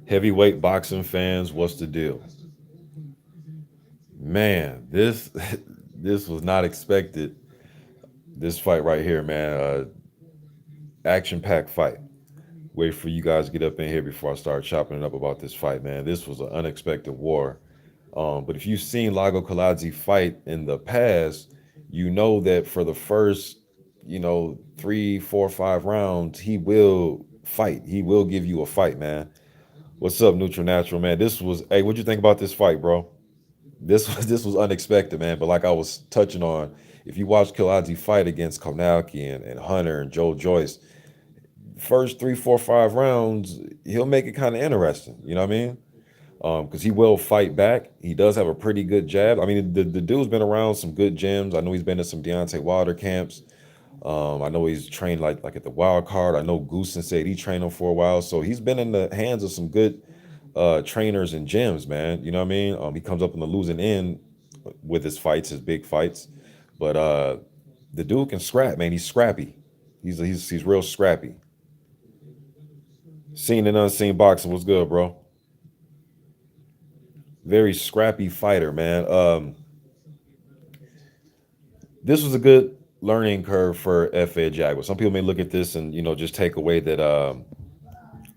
Heavyweight boxing fans, what's the deal? Man, this this was not expected. This fight right here, man, action-packed fight. Wait for you guys to get up in here before I start chopping it up about this fight, man. This was an unexpected war. But if you've seen Lago Kiladze fight in the past, you know that for the first, three, four, 5 rounds, he will fight. He will give you a fight, man. What's up, Neutral Natural, man? This was, hey, what'd you think about this fight, bro? This was unexpected, man. But like I was touching on, if you watch Kiladze fight against Konalki and Hunter and Joe Joyce, first three, four, 5 rounds, he'll make it kind of interesting. You know what I mean? Because he will fight back. He does have a pretty good jab. I mean, the dude's been around some good gyms. I know he's been to some Deontay Wilder camps. I know he's trained like at the Wild Card. I know Goosen said he trained him for a while, so he's been in the hands of some good trainers and gyms, man. You know what I mean? He comes up on the losing end with his fights, his big fights, but the dude can scrap, man. He's scrappy. He's real scrappy. Seen and unseen boxing. What's good, bro? Very scrappy fighter, man. This was a good learning curve for F.A. Jaguar. Some people may look at this and just take away that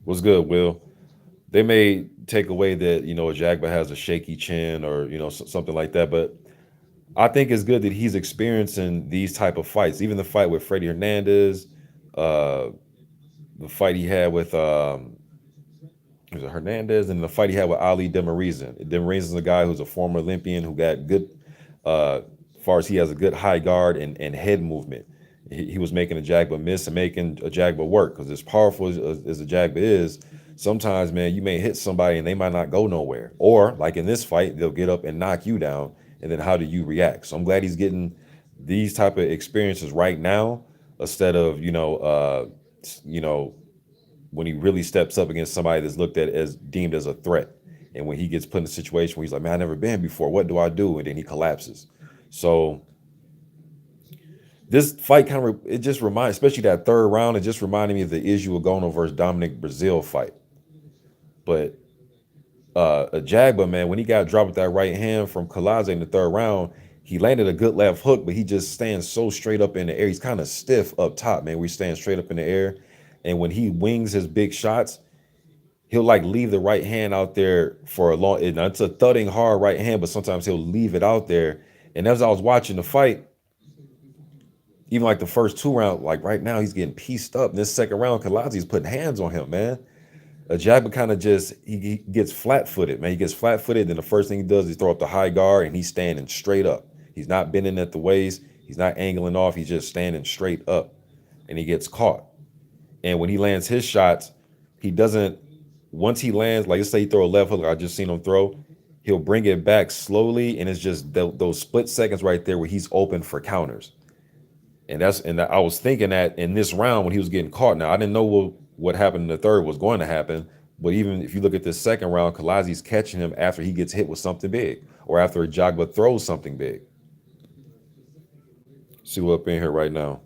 what's good, Will. They may take away that Ajagba has a shaky chin or something like that. But I think it's good that he's experiencing these type of fights. Even the fight with Freddie Hernandez, uh, the fight he had with was it Hernandez, and the fight he had with Ali Demirezen. Demirezen is a guy who's a former Olympian who got good, as far as he has a good high guard and head movement. He was making a Jagba miss and making a Jagba work because as powerful as a Jagba is, sometimes, man, you may hit somebody and they might not go nowhere. Or, like in this fight, they'll get up and knock you down. And then how do you react? So I'm glad he's getting these type of experiences right now instead of, you know, when he really steps up against somebody that's looked at as deemed as a threat. And when he gets put in a situation where he's like, man, I've never been before. What do I do? And then he collapses. So this fight it just reminds, especially that third round, it just reminded me of the Israel Agono versus Dominic Brazil fight. But a Jagba, man, when he got dropped with that right hand from Kiladze in the third round, he landed a good left hook, but he just stands so straight up in the air. He's kind of stiff up top, man. We stand straight up in the air. And when he wings his big shots, he'll like leave the right hand out there for a long. It's a thudding hard right hand, but sometimes he'll leave it out there. And as I was watching the fight, even like the first 2 rounds, like right now he's getting pieced up. In this second round, Kiladze's putting hands on him, man. Ajagba kind of just he gets flat-footed, man. He gets flat-footed, then the first thing he does is throw up the high guard, and he's standing straight up. He's not bending at the waist. He's not angling off. He's just standing straight up, and he gets caught. And when he lands his shots, he doesn't. Once he lands, like let's say he throw a left hook, like I just seen him throw, he'll bring it back slowly, and it's just those split seconds right there where he's open for counters. And I was thinking that in this round when he was getting caught. Now I didn't know what happened in the third was going to happen, but even if you look at this second round, Kiladze's catching him after he gets hit with something big, or after a Jagba throws something big. See what up in here right now.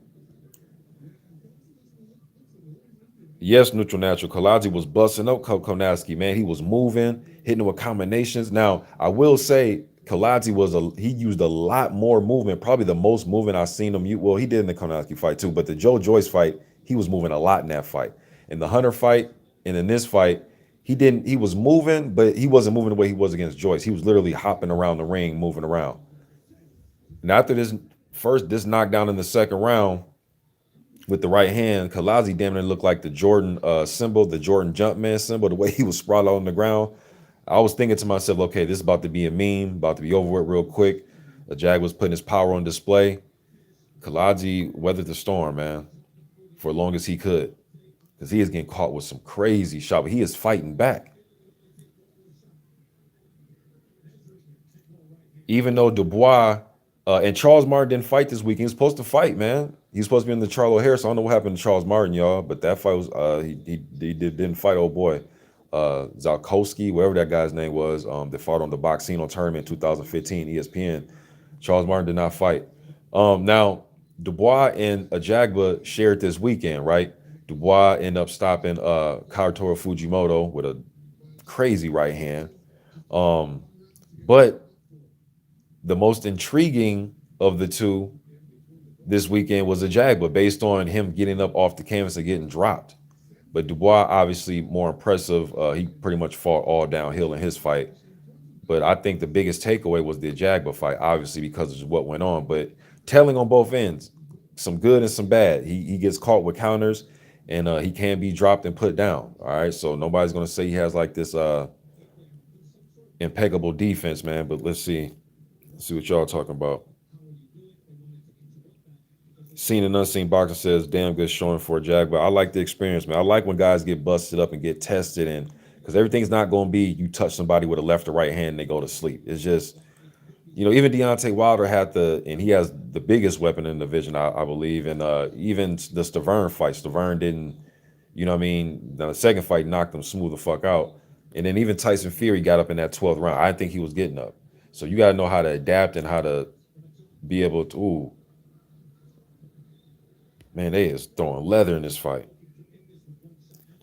Yes, neutral natural. Kiladze was busting up Konaski, man. He was moving, hitting with combinations. Now I will say Kiladze he used a lot more movement, probably the most movement I've seen him use. Well, he did in the Konaski fight too, but the Joe Joyce fight, he was moving a lot in that fight. In the Hunter fight and in this fight, he didn't. He was moving, but he wasn't moving the way he was against Joyce. He was literally hopping around the ring, moving around. And after this knockdown in the second round with the right hand, Kiladze damn near looked like the Jordan symbol, the Jordan Jumpman symbol, the way he was sprawled out on the ground. I was thinking to myself, okay, this is about to be a meme, about to be over with real quick. The Jag was putting his power on display. Kiladze weathered the storm, man, for as long as he could. Because he is getting caught with some crazy shot, but he is fighting back. Even though Dubois and Charles Martin didn't fight this week, he was supposed to fight, man. He was supposed to be in the Charlo O'Hare, so I don't know what happened to Charles Martin, y'all. But that fight was didn't fight, old boy. Zalkowski, whatever that guy's name was, that fought on the Boxino tournament in 2015, ESPN. Charles Martin did not fight. Now, Dubois and Ajagba shared this weekend, right? Dubois ended up stopping Karatoro Fujimoto with a crazy right hand. Um, but the most intriguing of the two this weekend was Ajagba, based on him getting up off the canvas and getting dropped. But Dubois obviously more impressive. He pretty much fought all downhill in his fight. But I think the biggest takeaway was the Ajagba fight, obviously because of what went on. But telling on both ends, some good and some bad. He gets caught with counters, and he can be dropped and put down. All right, so nobody's gonna say he has like this impeccable defense, man. But let's see. Let's see what y'all talking about. Seen and unseen boxer says, damn good showing for a Jag, but I like the experience, man. I like when guys get busted up and get tested, and because everything's not going to be you touch somebody with a left or right hand and they go to sleep. It's just, even Deontay Wilder had and he has the biggest weapon in the division, I believe. And even the Stavern fight, Stavern didn't, what I mean? The second fight knocked him smooth the fuck out. And then even Tyson Fury got up in that 12th round. I think he was getting up. So you got to know how to adapt and how to be able to, ooh, man, they is throwing leather in this fight.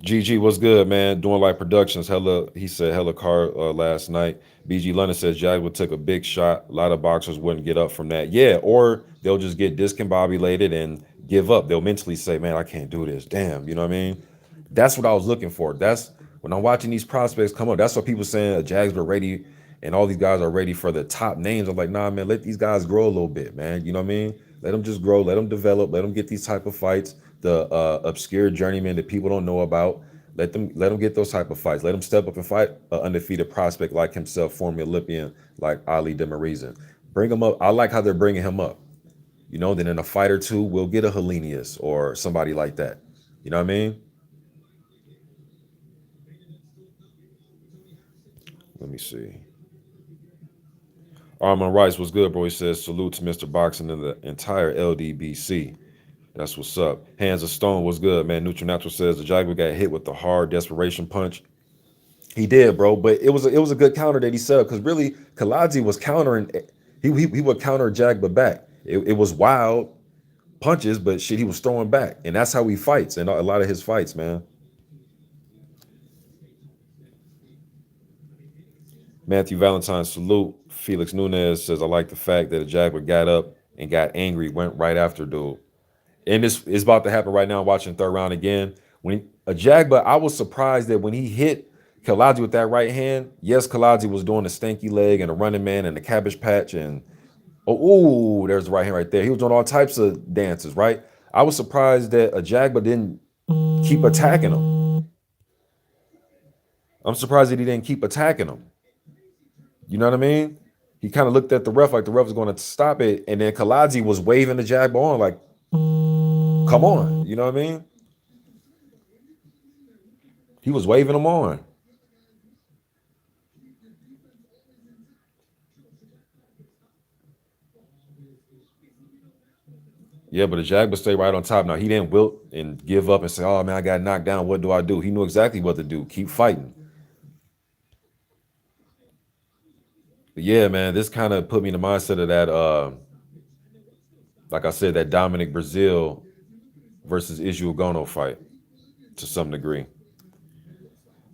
GG, what's good, man? Doing like productions. He said hella car last night. BG London says Jaguar took a big shot. A lot of boxers wouldn't get up from that. Yeah, or they'll just get discombobulated and give up. They'll mentally say, man, I can't do this. Damn, you know what I mean? That's what I was looking for. That's when I'm watching these prospects come up. That's what people saying Jags are ready and all these guys are ready for the top names. I'm like, nah, man, let these guys grow a little bit, man. You know what I mean? Let them just grow. Let them develop. Let them get these type of fights. The obscure journeyman that people don't know about. Let them get those type of fights. Let them step up and fight an undefeated prospect like himself, former Olympian like Ali Demarizen. Bring him up. I like how they're bringing him up. Then in a fight or two, we'll get a Helenius or somebody like that. You know what I mean? Let me see. Armand Rice was good, bro. He says, salute to Mr. Boxing and the entire LDBC. That's what's up. Hands of Stone was good, man. Neutral Natural says the Jaguar got hit with the hard desperation punch. He did, bro. But it was a good counter that he set up because really Kiladze was countering. He would counter Jagba back. It was wild punches, but shit, he was throwing back, and that's how he fights. And a lot of his fights, man. Matthew Valentine, salute. Felix Nunez says, I like the fact that a Jaguar got up and got angry, went right after dude. And this is about to happen right now. Watching third round again. When Ajagba, I was surprised that when he hit Kiladze with that right hand, yes, Kiladze was doing the stanky leg and the running man and the cabbage patch and there's the right hand right there. He was doing all types of dances, right? I was surprised that Ajagba didn't keep attacking him. I'm surprised that he didn't keep attacking him. You know what I mean? He kind of looked at the ref like the ref was going to stop it, and then Kiladze was waving the Ajagba on like, come on. You know what I mean? He was waving them on. Yeah, but the Jagba stayed right on top. Now, he didn't wilt and give up and say, oh, man, I got knocked down. What do I do? He knew exactly what to do. Keep fighting. But yeah, man, this kind of put me in the mindset of that, like I said, that Dominic Brazil versus Israel Gono fight to some degree.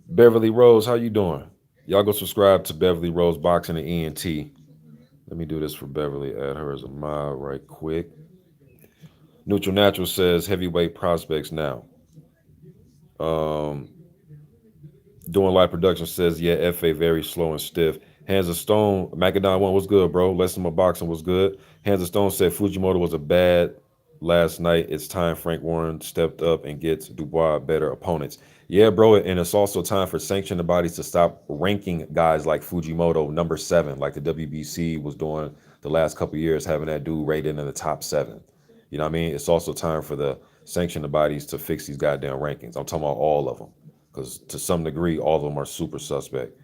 Beverly Rose, how you doing? Y'all go subscribe to Beverly Rose Boxing and ENT. Let me do this for Beverly. Add her as a mod right quick. Neutral Natural says heavyweight prospects now. Um, Doing live production says, yeah, FA very slow and stiff. Hands of Stone, Macadon 1 was good, bro. Lesson of Boxing was good. Hands of Stone said Fujimoto was a bad last night. It's time Frank Warren stepped up and gets Dubois better opponents. Yeah, bro, and it's also time for sanctioned bodies to stop ranking guys like Fujimoto number 7, like the WBC was doing the last couple of years, having that dude rated in the top 7. You know what I mean? It's also time for the sanctioned bodies to fix these goddamn rankings. I'm talking about all of them, because to some degree, all of them are super suspect.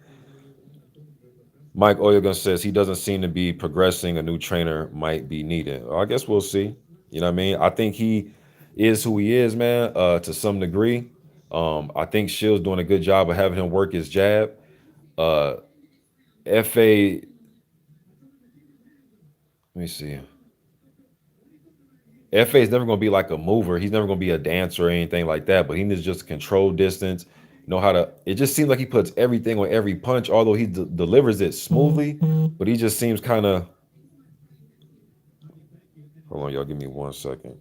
Mike Oyegun says he doesn't seem to be progressing. A new trainer might be needed. I guess we'll see. You know what I mean? I think he is who he is, man, to some degree. I think Shield's doing a good job of having him work his jab. FA, let me see. FA is never going to be like a mover. He's never going to be a dancer or anything like that, but he needs just control distance know how to. It just seems like he puts everything on every punch, although he delivers it smoothly. But he just seems kind of. Hold on, y'all. Give me 1 second.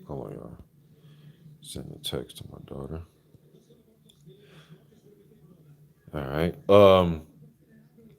Hold on, y'all. Send a text to my daughter. All right.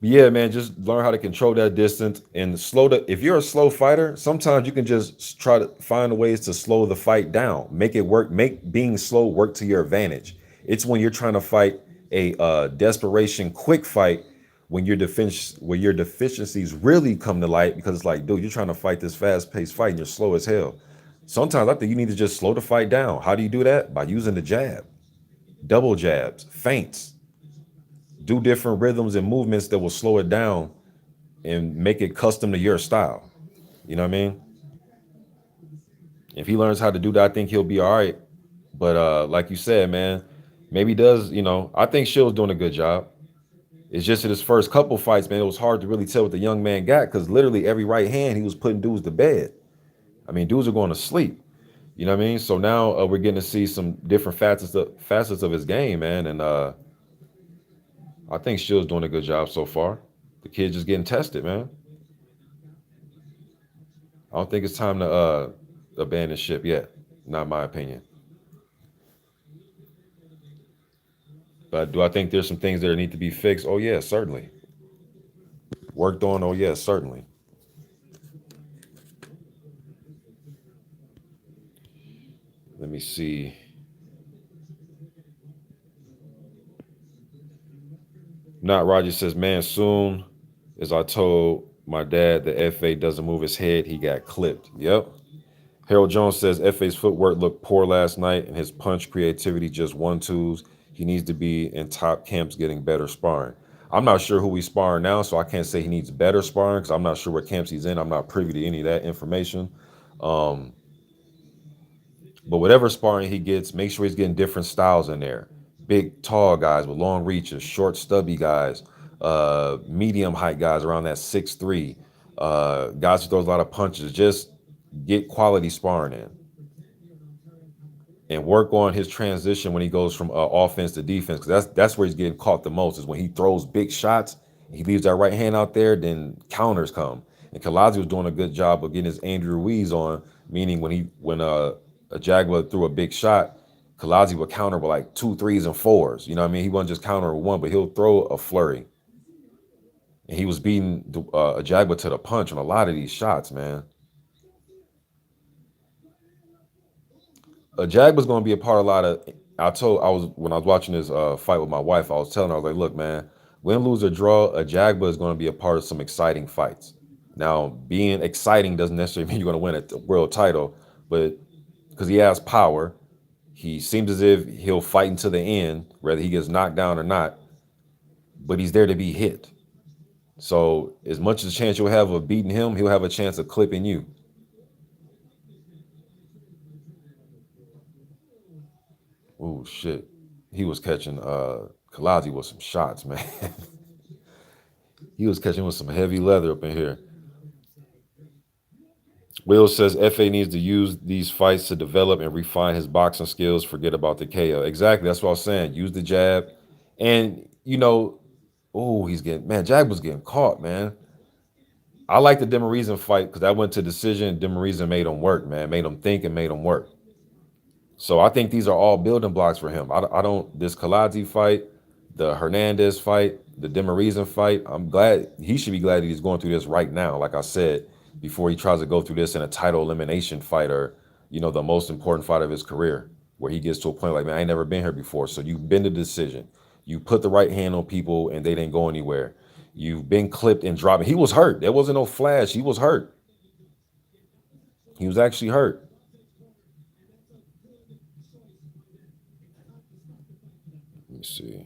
Yeah, man, just learn how to control that distance and slow the. If you're a slow fighter, sometimes you can just try to find ways to slow the fight down, make it work, make being slow work to your advantage. It's when you're trying to fight a desperation quick fight where your deficiencies really come to light because it's like, dude, you're trying to fight this fast paced fight and you're slow as hell. Sometimes I think you need to just slow the fight down. How do you do that? By using the jab, double jabs, feints, do different rhythms and movements that will slow it down and make it custom to your style. You know what I mean? If he learns how to do that, I think he'll be all right. But like you said, man, maybe he does, I think Shill's doing a good job. It's just in his first couple fights, man, it was hard to really tell what the young man got because literally every right hand he was putting dudes to bed. I mean, dudes are going to sleep. You know what I mean? So now we're getting to see some different facets of his game, man. And I think Shill's doing a good job so far. The kid's just getting tested, man. I don't think it's time to abandon ship yet. Not my opinion. But do I think there's some things that need to be fixed? Oh yeah, certainly. Worked on? Oh yeah, certainly. Let me see. Not Roger says, man, soon as I told my dad the FA doesn't move his head, he got clipped. Yep. Harold Jones says FA's footwork looked poor last night and his punch creativity just one twos. He needs to be in top camps getting better sparring. I'm not sure who he's sparring now, so I can't say he needs better sparring because I'm not sure what camps he's in. I'm not privy to any of that information. Um, but whatever sparring he gets, make sure he's getting different styles in there. Big, tall guys with long reaches, short, stubby guys, medium height guys around that 6'3", guys who throws a lot of punches. Just get quality sparring in and work on his transition when he goes from offense to defense because that's where he's getting caught the most is when he throws big shots. He leaves that right hand out there, then counters come. And Kiladze was doing a good job of getting his Andrew Ruiz on, meaning when Ajagba threw a big shot, Kiladze would counter with like 2 3s and 4s. You know what I mean? He wasn't just counter with one, but he'll throw a flurry. And he was beating Ajagba to the punch on a lot of these shots, man. Ajagba's going to be a part of a lot of. When I was watching this fight with my wife, I was telling her, I was like, look, man, win, lose, or draw, Ajagba is going to be a part of some exciting fights. Now, being exciting doesn't necessarily mean you're going to win a world title, but because he has power, he seems as if he'll fight until the end, whether he gets knocked down or not, but he's there to be hit. So, as much as a chance you'll have of beating him, he'll have a chance of clipping you. Oh, shit. He was catching Kiladze with some shots, man. He was catching with some heavy leather up in here. Will says FA needs to use these fights to develop and refine his boxing skills. Forget about the KO. Exactly. That's what I was saying. Use the jab. And, oh, he's getting, man, Jag was getting caught, man. I like the Demarizen fight because that went to decision. Demarizen made him work, man. Made him think and made him work. So I think these are all building blocks for him. I don't, this Kiladze fight, the Hernandez fight, the Demarizen fight, I'm glad, he should be glad that he's going through this right now, like I said, before he tries to go through this in a title elimination fight or, the most important fight of his career, where he gets to a point like, man, I ain't never been here before. So you've been to decision. You put the right hand on people and they didn't go anywhere. You've been clipped and dropping. He was hurt. There wasn't no flash. He was hurt. He was actually hurt. Let me see.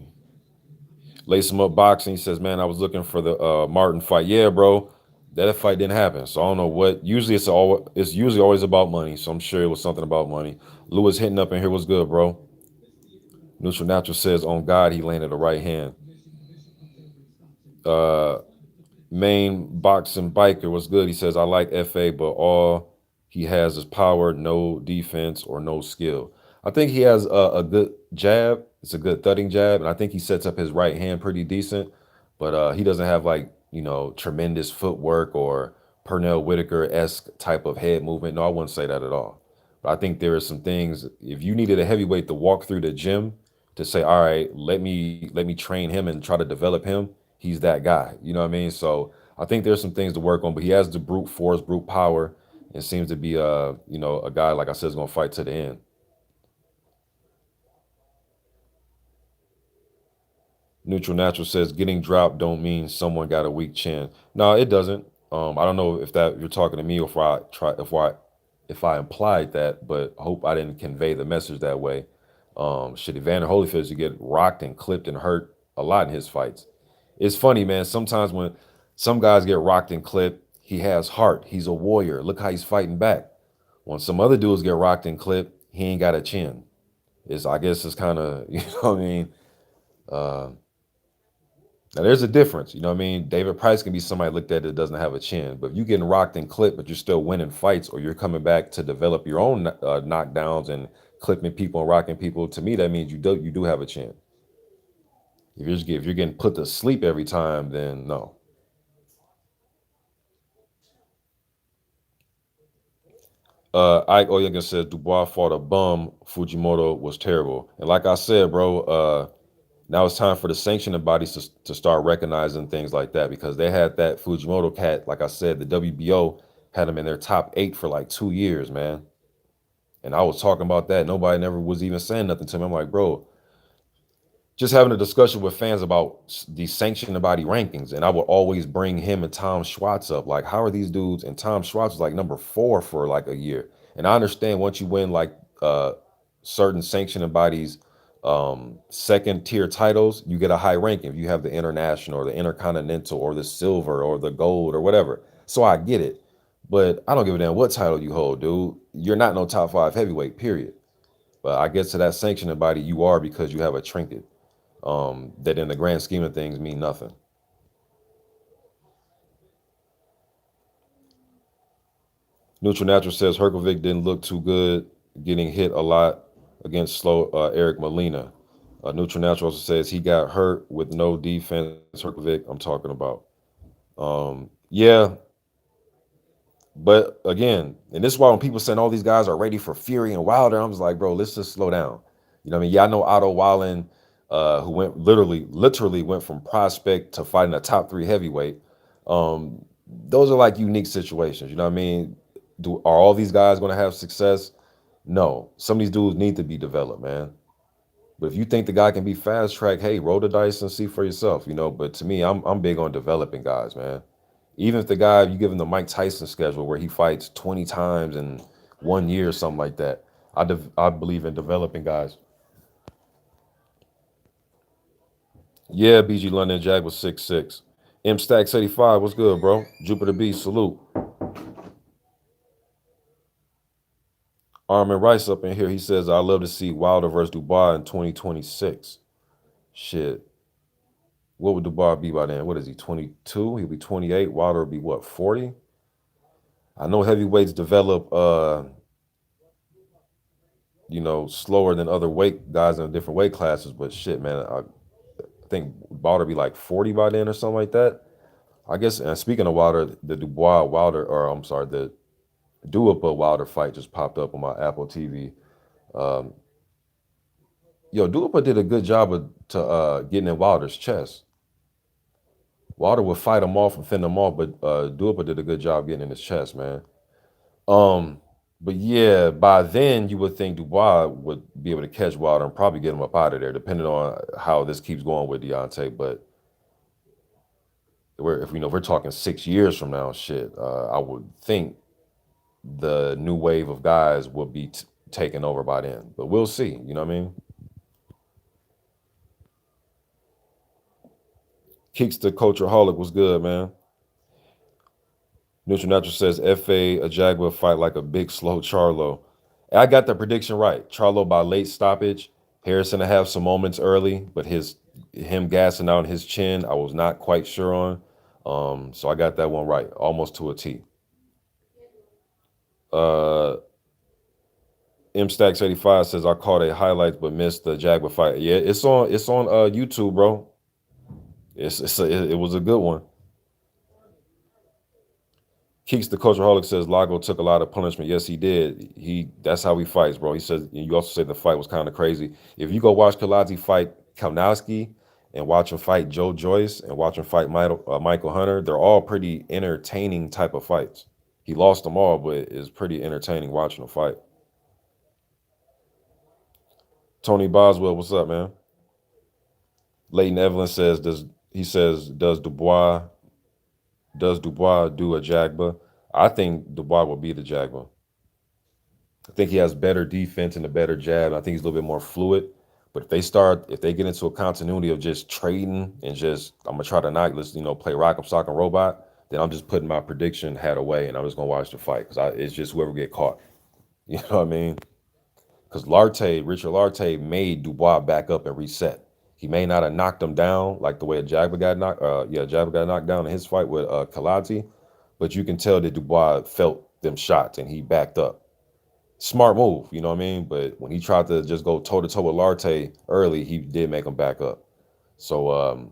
Lace him up boxing. He says, man, I was looking for the Martin fight. Yeah, bro. That fight didn't happen. So I don't know what. Usually it's usually always about money. So I'm sure it was something about money. Lewis hitting up in here was good, bro. Neutral Natural says, on God, he landed the right hand. Uh, Main boxing biker was good. He says, I like FA, but all he has is power, no defense or no skill. I think he has a good jab. It's a good thudding jab, and I think he sets up his right hand pretty decent. But he doesn't have like tremendous footwork or Pernell Whitaker esque type of head movement. No, I wouldn't say that at all. But I think there are some things. If you needed a heavyweight to walk through the gym to say, all right, let me train him and try to develop him, he's that guy. You know what I mean? So I think there's some things to work on, but he has the brute force, brute power, and seems to be a guy like I said is gonna fight to the end. Neutral Natural says getting dropped don't mean someone got a weak chin. No, it doesn't. I don't know if that you're talking to me or if I implied that, but I hope I didn't convey the message that way. Shit, Evander Holyfield used to get rocked and clipped and hurt a lot in his fights. It's funny, man. Sometimes when some guys get rocked and clipped, he has heart. He's a warrior. Look how he's fighting back. When some other dudes get rocked and clipped, he ain't got a chin. I guess it's kind of you know what I mean. Uh, Now there's a difference, you know what I mean? David Price can be somebody looked at that doesn't have a chin, but if you're getting rocked and clipped, but you're still winning fights, or you're coming back to develop your own knockdowns and clipping people and rocking people, to me that means you do have a chin. If you're getting put to sleep every time, then no. Ike Oyega says Dubois fought a bum. Fujimoto was terrible, and like I said, bro, now it's time for the sanctioning bodies to start recognizing things like that because they had that Fujimoto cat, like I said, the WBO had him in their top 8 for like 2 years, man. And I was talking about that. Nobody never was even saying nothing to me. I'm like, bro, just having a discussion with fans about the sanctioning body rankings, and I would always bring him and Tom Schwartz up. Like, how are these dudes? And Tom Schwartz was like number 4 for like a year. And I understand once you win like certain sanctioning bodies second tier titles, you get a high ranking. If you have the international or the intercontinental or the silver or the gold or whatever. So I get it. But I don't give a damn what title you hold, dude. You're not no top 5 heavyweight, period. But I guess to that sanctioning body, you are because you have a trinket that in the grand scheme of things mean nothing. Neutral Natural says Herkovic didn't look too good, getting hit a lot against slow Eric Molina. Neutral Natural also says he got hurt with no defense. Herkovic, I'm talking about. Yeah, but again, and this is why when people saying all these guys are ready for Fury and Wilder, I'm just like, bro, let's just slow down. You know what I mean? Yeah, I know Otto Wallen, who went literally went from prospect to fighting a top 3 heavyweight. Um, those are like unique situations. You know what I mean? Are all these guys going to have success? No. Some of these dudes need to be developed, man. But if you think the guy can be fast track, hey, roll the dice and see for yourself, you know. But to me, I'm big on developing guys, man. Even if the guy you give him the Mike Tyson schedule where he fights 20 times in 1 year or something like that, I believe in developing guys. Yeah, BG London Jag was 6'6". M Stacks 85, what's good, bro? Jupiter B, salute. Armin Rice up in here. He says, I love to see Wilder versus Dubois in 2026. Shit. What would Dubois be by then? What is he, 22? He'll be 28. Wilder will be what, 40? I know heavyweights develop slower than other weight guys in different weight classes, but shit, man, I think Wilder be like 40 by then or something like that. I guess, and speaking of Wilder, the Dubois Wilder, or I'm sorry, the Duopa Wilder fight just popped up on my Apple TV. Um, Duopa did a good job of getting in Wilder's chest. Wilder would fight him off and fend him off, but Duopa did a good job getting in his chest, man. Um, but yeah, by then you would think Dubois would be able to catch Wilder and probably get him up out of there, depending on how this keeps going with Deontay. But if we're talking 6 years from now, shit, I would think the new wave of guys will be taken over by then. But we'll see. You know what I mean? Keeks the Cultureholic was good, man. Neutral Natural says FA Ajagba fight like a big slow Charlo. I got the prediction right. Charlo by late stoppage. Harrison to have some moments early, but his Him gassing out his chin, I was not quite sure on. So I got that one right, almost to a T. Uh, M Stacks 85 says I caught a highlights but missed the Jagba fight. Yeah, it's on YouTube, bro. It was a good one. Keeks the Cultureholic says Lago took a lot of punishment. Yes, he did. That's how he fights, bro. He says you also said the fight was kind of crazy. If you go watch Kiladze fight Kalinowski and watch him fight Joe Joyce and watch him fight Michael Hunter, they're all pretty entertaining type of fights. He lost them all, but it's pretty entertaining watching him fight. Tony Boswell, what's up, man? Leighton Evelyn says does Dubois do a Jagba? I think Dubois will be the Jagba. I think he has better defense and a better jab. I think he's a little bit more fluid. But if they get into a continuity of just trading and just I'm gonna try to knock, let's play Rock'em Sock'em Robot, then I'm just putting my prediction hat away and I'm just gonna watch the fight because it's just whoever get caught. You know what I mean? Because Richard Larte made Dubois back up and reset. He may not have knocked him down like the way Jagba got knocked down in his fight with Kiladze, but you can tell that Dubois felt them shots and he backed up. Smart move, you know what I mean? But when he tried to just go toe to toe with Larte early, he did make him back up. So,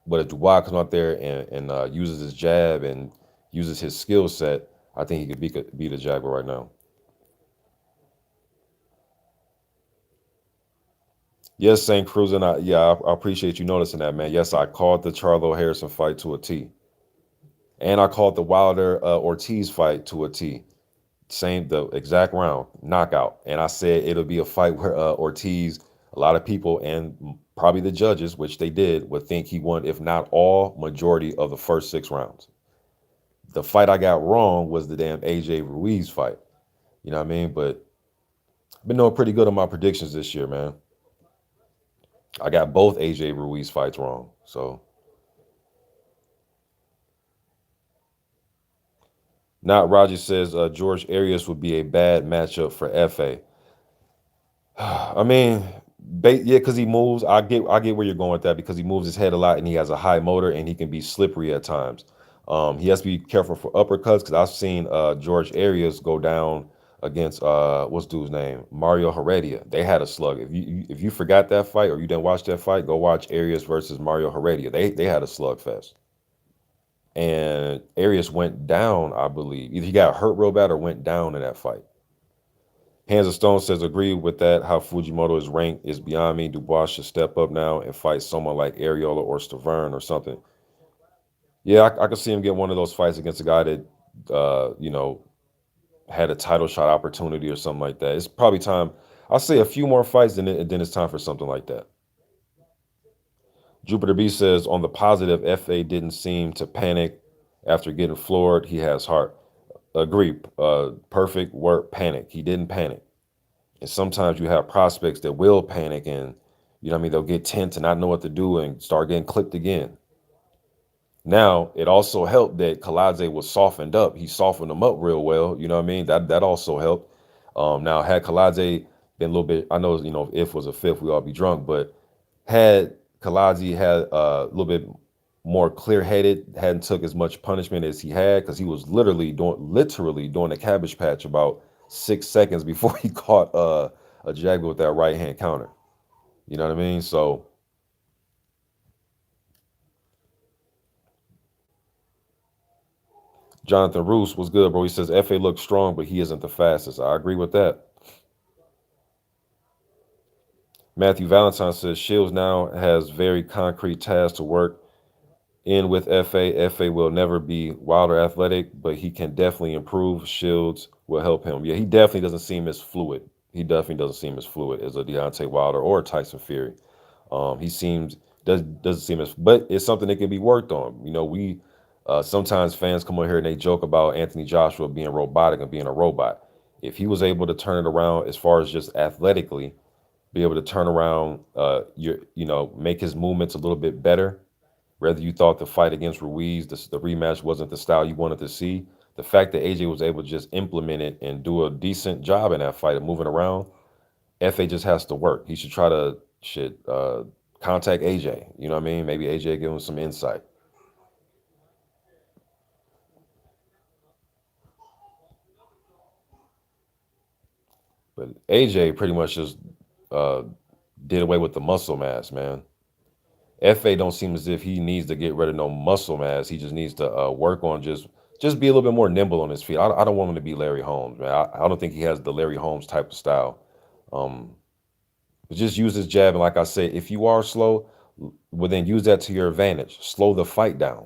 but if Dubois comes out there and uses his jab and uses his skill set, I think he could beat a Jaguar right now. Yes, St. Cruz, and I appreciate you noticing that, man. Yes, I called the Charlo Harrison fight to a T, and I called the Wilder Ortiz fight to a T. Same, the exact round, knockout. And I said it'll be a fight where Ortiz, a lot of people and probably the judges, which they did, would think he won, if not all, majority of the first 6 rounds. The fight I got wrong was the damn AJ Ruiz fight. You know what I mean? But I've been doing pretty good on my predictions this year, man. I got both AJ Ruiz fights wrong. So not Roger says George Arias would be a bad matchup for FA. I mean, yeah, because he moves. I get where you're going with that because he moves his head a lot and he has a high motor and he can be slippery at times. He has to be careful for uppercuts because I've seen George Arias go down against what's dude's name, Mario Heredia. They had a slug. If you forgot that fight or you didn't watch that fight, go watch Arias versus Mario Heredia. They had a slugfest. And Arias went down, I believe. Either he got hurt real bad or went down in that fight. Hands of Stone says, agree with that. How Fujimoto is ranked is beyond me. Dubois should step up now and fight someone like Ariola or Stavern or something. Yeah, I could see him get one of those fights against a guy that, had a title shot opportunity or something like that. It's probably time. I'll say a few more fights, and then it's time for something like that. Jupiter B says, on the positive, FA didn't seem to panic after getting floored. He has heart. Agree. Perfect word, panic. He didn't panic. And sometimes you have prospects that will panic and, you know what I mean, they'll get tense and not know what to do and start getting clipped again. Now, it also helped that Kiladze was softened up. He softened him up real well. You know what I mean? That also helped. Now, had Kiladze been a little bit, I know, if was a fifth, we all be drunk, but had Kiladze had a little bit more clear-headed, hadn't took as much punishment as he had, because he was literally doing a cabbage patch about 6 seconds before he caught a Jaguar with that right hand counter. You know what I mean? So Jonathan Roos was good, bro. He says FA looks strong, but he isn't the fastest. I agree with that. Matthew Valentine says Shields now has very concrete tasks to work in with FA. FA will never be Wilder athletic, but he can definitely improve. Shields will help him. Yeah, he definitely doesn't seem as fluid. He definitely doesn't seem as fluid as a Deontay Wilder or a Tyson Fury. He seems doesn't seem as, but it's something that can be worked on. We sometimes fans come on here and they joke about Anthony Joshua being robotic and being a robot. If he was able to turn it around as far as just athletically, be able to turn around, make his movements a little bit better. Whether you thought the fight against Ruiz, the rematch wasn't the style you wanted to see, the fact that AJ was able to just implement it and do a decent job in that fight of moving around, FA just has to work. He should try to Shit, contact AJ. You know what I mean? Maybe AJ give him some insight. But AJ pretty much just uh, did away with the muscle mass, man. FA don't seem as if he needs to get rid of no muscle mass. He just needs to work on just be a little bit more nimble on his feet. I don't want him to be Larry Holmes, man. I don't think he has the Larry Holmes type of style. Um, just use his jab, and like I said, if you are slow, well then use that to your advantage. Slow the fight down.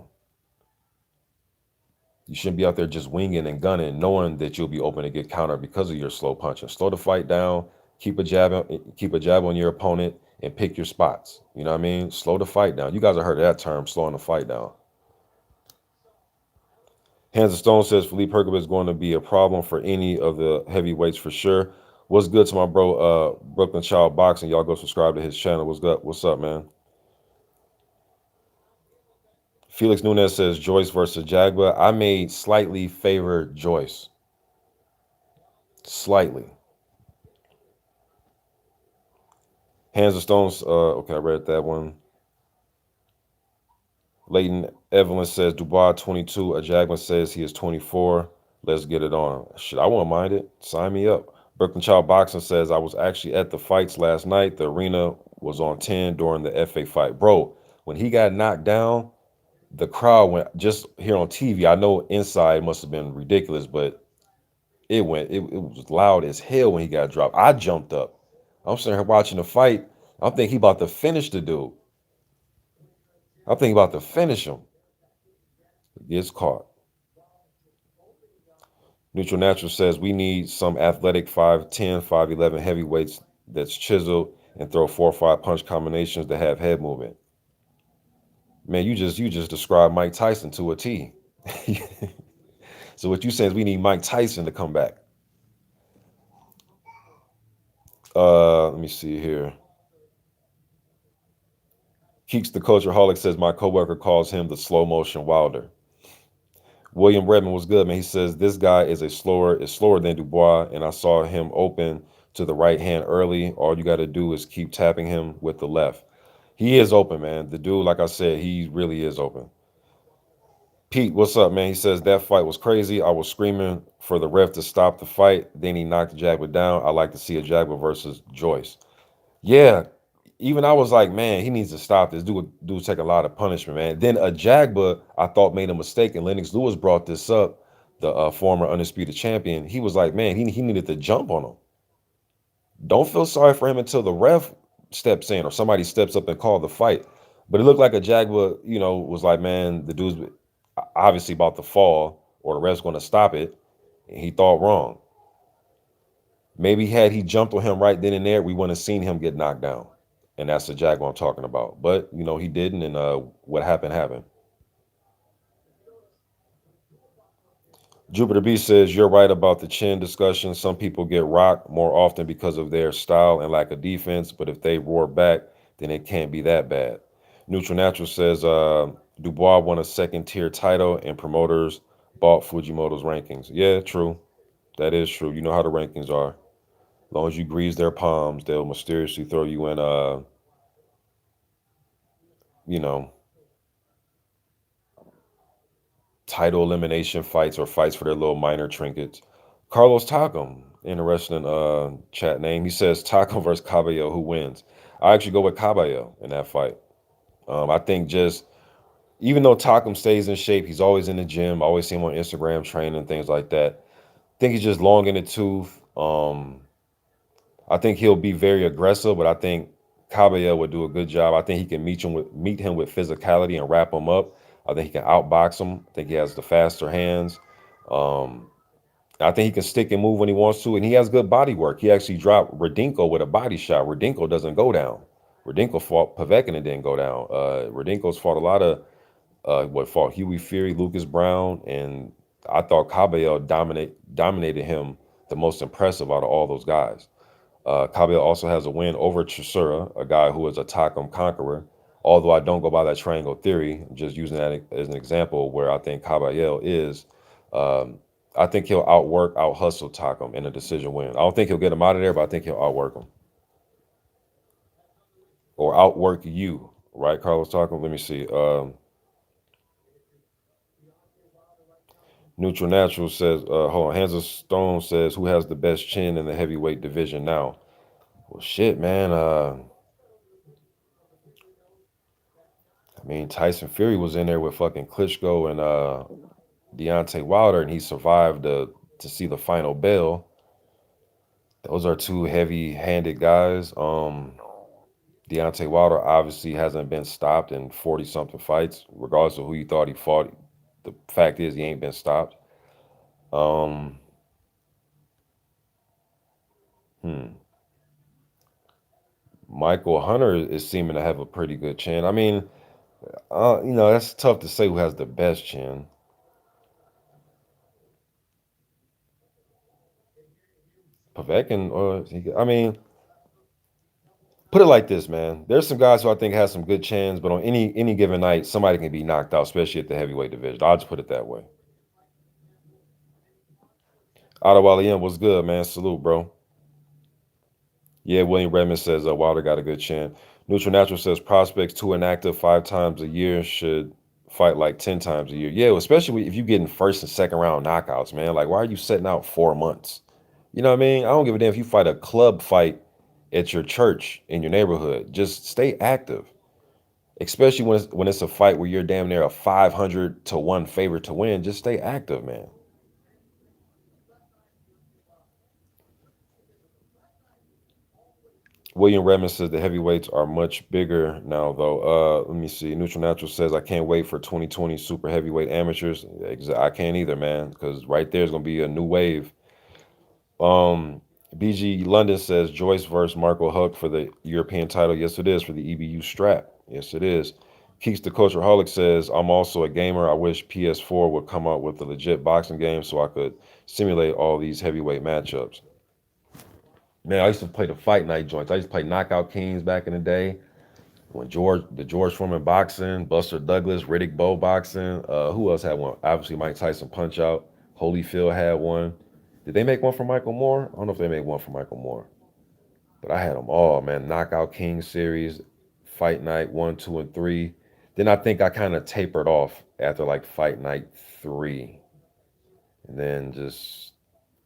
You shouldn't be out there just winging and gunning, knowing that you'll be open to get countered because of your slow punching. Slow the fight down. Keep a jab on your opponent, and pick your spots. You know what I mean? Slow the fight down. You guys have heard of that term, slowing the fight down. Hands of Stone says Philippe Hercule is going to be a problem for any of the heavyweights for sure. What's good to my bro, Brooklyn Child Boxing? Y'all go subscribe to his channel. What's good? What's up, man? Felix Nunez says Joyce versus Jagba. I may slightly favor Joyce. Slightly. Hands of Stones. Okay, I read that one. Leighton Evelyn says Dubois 22. Ajagba says he is 24. Let's get it on. Shit, I won't mind it. Sign me up. Brooklyn Child Boxing says I was actually at the fights last night. The arena was on 10 during the FA fight. Bro, when he got knocked down, the crowd went just here on TV. I know inside must have been ridiculous, but it was loud as hell when he got dropped. I jumped up. I'm sitting here watching the fight. I'm thinking he about to finish the dude. I'm thinking about to finish him. Gets caught. Neutral Natural says we need some athletic 5'10", 5'11" heavyweights that's chiseled and throw 4 or 5 punch combinations that have head movement. Man, you just described Mike Tyson to a T. So what you saying is we need Mike Tyson to come back. Let me see here. Keeks the Cultureholic says my coworker calls him the slow motion Wilder. William Redmond was good, man. He says this guy is slower than Dubois, and I saw him open to the right hand early. All you got to do is keep tapping him with the left. He is open, man. The dude, like I said, he really is open. Pete, what's up, man? He says that fight was crazy. I was screaming for the ref to stop the fight. Then he knocked Jagba down. I like to see a Jagba versus Joyce. Yeah, even I was like, man, he needs to stop this. Dude take a lot of punishment, man. Then a Jagba, I thought made a mistake, and Lennox Lewis brought this up. The former undisputed champion. He was like, man, he needed to jump on him. Don't feel sorry for him until the ref steps in or somebody steps up and call the fight. But it looked like a Jagba, was like, man, the dude's obviously about to fall, or the ref's going to stop it, and he thought wrong. Maybe had he jumped on him right then and there, we wouldn't have seen him get knocked down. And that's the Jaguar I'm talking about. But, he didn't, and what happened, happened. Jupiter B says, you're right about the chin discussion. Some people get rocked more often because of their style and lack of defense, but if they roar back, then it can't be that bad. Neutral Natural says, Dubois won a second-tier title, and promoters bought Fujimoto's rankings. Yeah, true. That is true. You know how the rankings are. As long as you grease their palms, they'll mysteriously throw you in, you know, title elimination fights or fights for their little minor trinkets. Carlos Takam, interesting chat name. He says Takam versus Cabello, who wins? I actually go with Cabello in that fight. I think just even though Takam stays in shape, he's always in the gym. I always see him on Instagram training and things like that. I think he's just long in the tooth. I think he'll be very aggressive, but I think Cabello would do a good job. I think he can meet him with physicality and wrap him up. I think he can outbox him. I think he has the faster hands. Um, I think he can stick and move when he wants to, and he has good body work. He actually dropped Radinko with a body shot. Radinko doesn't go down. Radinko fought Povetkin and didn't go down. Radinko's fought a lot of fought Huey Fury, Lucas Brown, and I thought Cabello dominated him the most impressive out of all those guys. Cabello also has a win over Chisora, a guy who is a Takam conqueror. Although I don't go by that triangle theory, I'm just using that as an example where I think Cabello is. Um, I think he'll out hustle Takam in a decision win. I don't think he'll get him out of there, but I think he'll outwork him. or outwork you, right? Carlos talking. Let me see. Neutral Natural says, hold on. Hands of Stone says, who has the best chin in the heavyweight division now? Well, shit, man. I mean, Tyson Fury was in there with fucking Klitschko and Deontay Wilder, and he survived to see the final bell. Those are two heavy-handed guys. Deontay Wilder obviously hasn't been stopped in 40 something fights, regardless of who you thought he fought. The fact is, he ain't been stopped. Um, hmm. Michael Hunter is seeming to have a pretty good chin. I mean, that's tough to say who has the best chin. Povetkin, I mean, put it like this, man. There's some guys who I think have some good chins, but on any given night, somebody can be knocked out, especially at the heavyweight division. I'll just put it that way. Adewale was good, man. Salute, bro. Yeah, William Redmond says Wilder got a good chin. Neutral Natural says prospects too inactive 5 times a year should fight like 10 times a year. Yeah, especially if you getting first and second round knockouts, man. Like, why are you setting out 4 months? You know what I mean? I don't give a damn if you fight a club fight at your church in your neighborhood. Just stay active, especially when it's a fight where you're damn near a 500 to 1 favorite to win. Just stay active, man. William Redmond says the heavyweights are much bigger now, though. Let me see. Neutral Natural says I can't wait for 2020 super heavyweight amateurs. I can't either, man, because right there's gonna be a new wave. Um, BG London says Joyce versus Marco Huck for the European title. Yes, it is for the EBU strap. Yes, it is. Keeks the Cultureholic says I'm also a gamer. I wish PS4 would come out with a legit boxing game so I could simulate all these heavyweight matchups. Man, I used to play the fight night joints. I used to play Knockout Kings back in the day. When George Foreman boxing, Buster Douglas, Riddick Bowe boxing. Who else had one? Obviously, Mike Tyson Punch Out. Holyfield had one. Did they make one for Michael Moore? I don't know if they made one for Michael Moore, but I had them all, man. Knockout King series, Fight Night 1, 2, and 3. Then I think I kind of tapered off after like Fight Night 3, and then just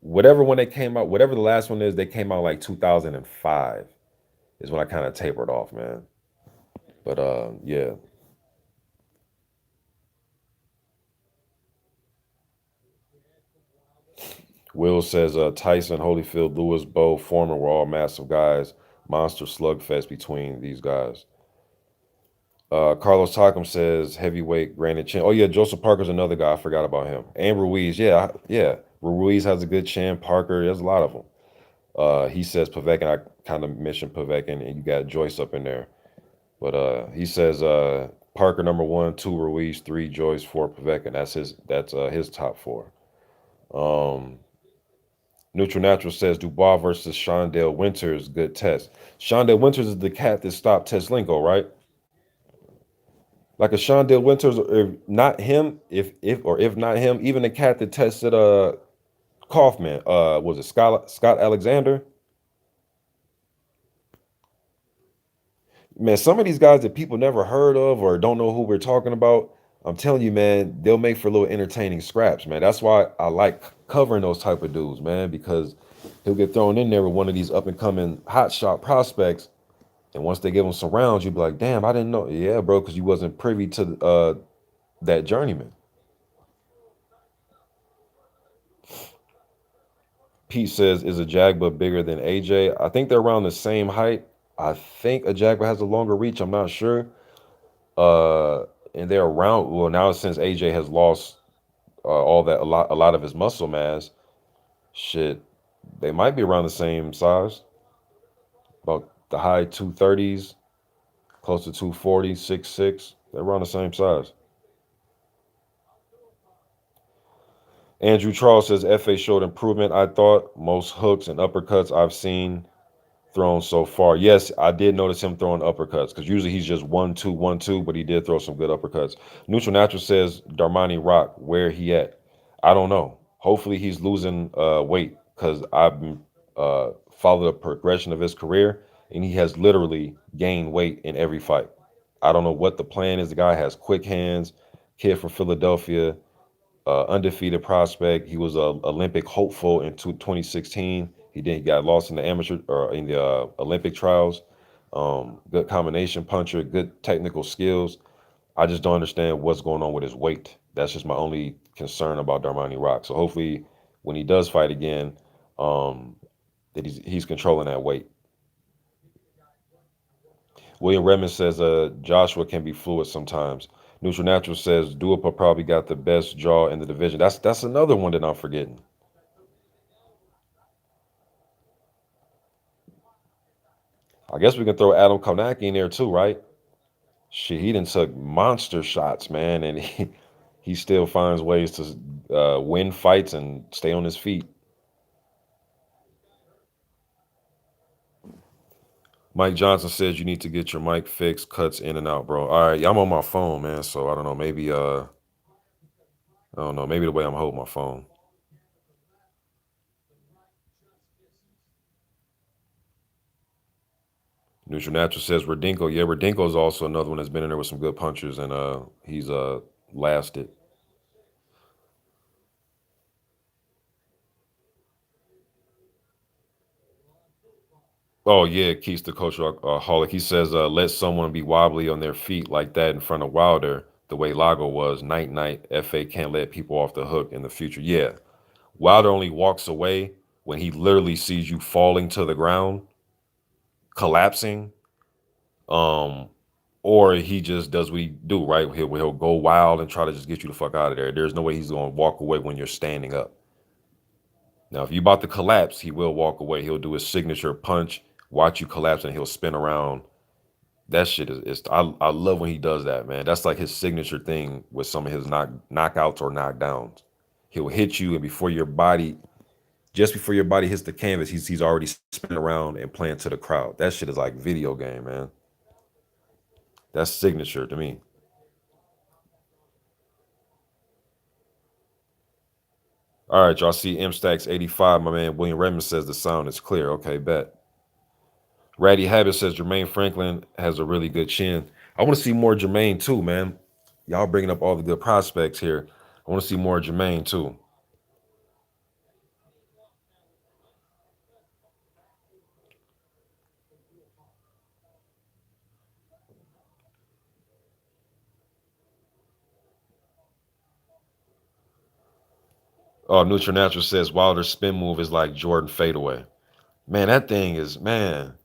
whatever when they came out, whatever the last one is, they came out like 2005 is when I kind of tapered off, man. But yeah. Will says Tyson, Holyfield, Lewis, Bowe, Foreman were all massive guys. Monster slugfest between these guys. Carlos Takam says heavyweight granted chin. Oh yeah, Joseph Parker's another guy. I forgot about him. And Ruiz. Yeah, yeah. Ruiz has a good chin. Parker, there's a lot of them. He says Povetkin. I kind of mentioned Povetkin, and you got Joyce up in there. But he says Parker number 1, 2 Ruiz, 3 Joyce, 4 Povetkin. That's his top four. Um, Neutral Natural says Dubois versus Shondale Winters, good test. Shondale Winters is the cat that stopped Teslenko, right? Like a Shondale Winters, if not him, if not him, even the cat that tested Kaufman, was it Scott Alexander? Man, some of these guys that people never heard of or don't know who we're talking about, I'm telling you, man, they'll make for little entertaining scraps, man. That's why I like covering those type of dudes, man, because he'll get thrown in there with one of these up and coming hot shot prospects. And once they give him some rounds, you'll be like, damn, I didn't know. Yeah, bro, because you wasn't privy to that journeyman. Pete says, is Ajagba bigger than AJ? I think they're around the same height. I think Ajagba has a longer reach. I'm not sure. Uh, and they're around. Well, now since AJ has lost all that, a lot of his muscle mass, shit, they might be around the same size. About the high 230s, close to 240, 6'6". They're around the same size. Andrew Charles says FA showed improvement. I thought most hooks and uppercuts I've seen thrown so far. Yes, I did notice him throwing uppercuts because usually he's just 1-2, 1-2, but he did throw some good uppercuts. Neutral Natural says Darmani Rock, where he at? I don't know. Hopefully he's losing weight because I've followed the progression of his career. and he has literally gained weight in every fight. I don't know what the plan is. The guy has quick hands, kid from Philadelphia, undefeated prospect. He was a Olympic hopeful in 2016. He got lost in the amateur or in the Olympic trials. Good combination puncher, good technical skills. I just don't understand what's going on with his weight. That's just my only concern about Darmani Rock. So hopefully, when he does fight again, um, that he's controlling that weight. William Redmond says, Joshua can be fluid sometimes. Neutral Natural says Duopa probably got the best jaw in the division. That's another one that I'm forgetting. I guess we can throw Adam Konaki in there too, right? Shit, he done took monster shots, man, and he still finds ways to win fights and stay on his feet. Mike Johnson says you need to get your mic fixed, cuts in and out, bro. All right, yeah, I'm on my phone, man. So I don't know, maybe I don't know, maybe the way I'm holding my phone. Neutral Natural says Radinko. Yeah, Radinko is also another one that's been in there with some good punchers, and he's lasted. Oh yeah, Keith the coach holic. He says let someone be wobbly on their feet like that in front of Wilder, the way Lago was. Night night. FA can't let people off the hook in the future. Yeah, Wilder only walks away when he literally sees you falling to the ground, collapsing, um, or he just does what he do, right? He'll go wild and try to just get you the fuck out of there. There's no way he's going to walk away when you're standing up. Now, if you're about to collapse, he will walk away. He'll do his signature punch, watch you collapse, and he'll spin around. That shit is I love when he does that, man. That's like his signature thing with some of his knockouts or knockdowns. He'll hit you, and just before your body hits the canvas, he's already spinning around and playing to the crowd. That shit is like video game, man. That's signature to me. All right, y'all see M Stacks 85. My man William Redmond says the sound is clear. Okay, bet. Ratty Habit says Jermaine Franklin has a really good chin. I want to see more Jermaine too, man. Y'all bringing up all the good prospects here. I want to see more Jermaine too. Oh, Neutral Natural says Wilder's spin move is like Jordan fadeaway. Man, that thing is, man.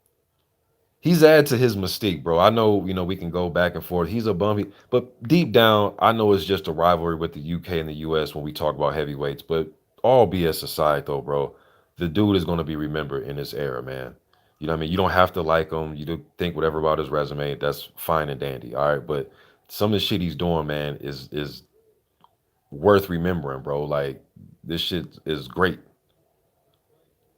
He's added to his mystique, bro. I know, we can go back and forth. He's a bumpy, but deep down, I know it's just a rivalry with the UK and the US when we talk about heavyweights. But all BS aside, though, bro, the dude is going to be remembered in this era, man. You know what I mean? You don't have to like him. You do think whatever about his resume. That's fine and dandy. All right, but some of the shit he's doing, man, is worth remembering, bro. Like this shit is great.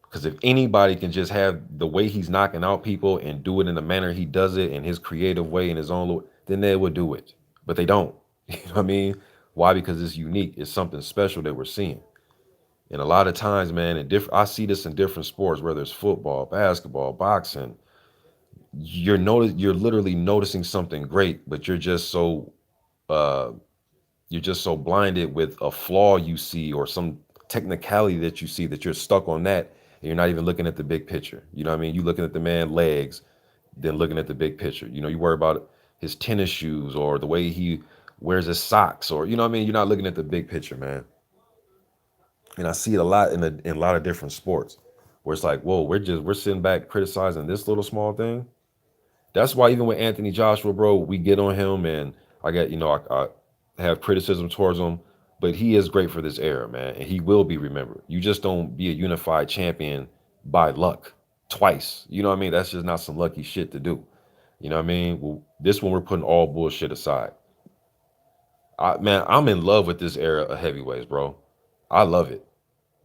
Because if anybody can just have the way he's knocking out people and do it in the manner he does it in his creative way in his own, then they would do it. But they don't. You know what I mean? Why? Because it's unique. It's something special that we're seeing. And a lot of times, man, I see this in different sports, whether it's football, basketball, boxing. You're literally noticing something great, but uh, you're just so blinded with a flaw you see or some technicality that you see that you're stuck on that and you're not even looking at the big picture. You know what I mean? You looking at the man legs, then looking at the big picture. You worry about his tennis shoes or the way he wears his socks or you know what I mean? You're not looking at the big picture, man. And I see it a lot in a lot of different sports where it's like, whoa, we're sitting back criticizing this little small thing. That's why even with Anthony Joshua, bro, we get on him and I get, I have criticism towards him, but he is great for this era, man, and he will be remembered. You just don't be a unified champion by luck twice. You know what I mean? That's just not some lucky shit to do. You know what I mean? Well, this one we're putting all bullshit aside. Man, I'm in love with this era of heavyweights, bro. I love it.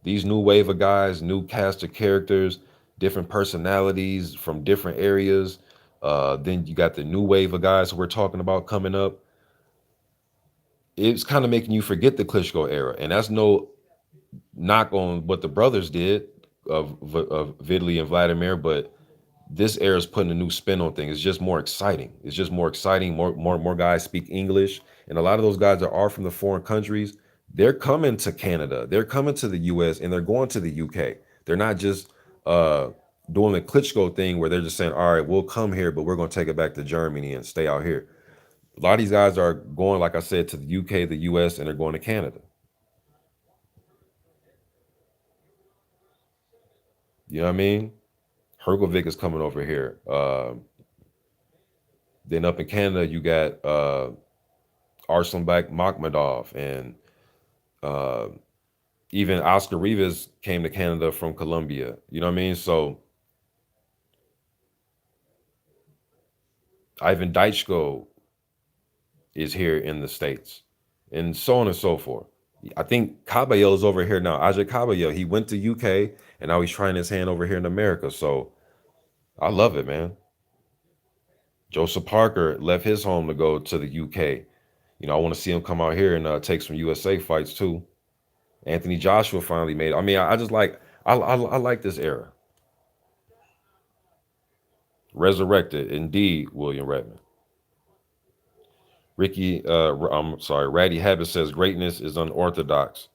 These new wave of guys, new cast of characters, different personalities from different areas. Then you got the new wave of guys who we're talking about coming up. It's kind of making you forget the Klitschko era, and that's no knock on what the brothers did of Vidley and Vladimir, but this era is putting a new spin on things. It's just more exciting. It's just more exciting. More guys speak English, and a lot of those guys that are from the foreign countries, they're coming to Canada, they're coming to the U.S., and they're going to the U.K. They're not just uh doing the Klitschko thing where they're just saying, "All right, we'll come here, but we're going to take it back to Germany and stay out here." A lot of these guys are going, like I said, to the UK, the US, and they're going to Canada. You know what I mean? Herkovic is coming over here. Then up in Canada, you got Arslanbek Makhmadov, and uh, even Oscar Rivas came to Canada from Colombia. You know what I mean? So Ivan Daichko is here in the States, and so on and so forth. I think Caballero is over here now. Ajay Caballero, he went to UK, and now he's trying his hand over here in America. So I love it, man. Joseph Parker left his home to go to the UK. You know, I want to see him come out here and take some USA fights too. Anthony Joshua finally made. I mean, I just like I like this era. Resurrected, indeed, William Redmond. I'm sorry, Ratty Habit says greatness is unorthodox.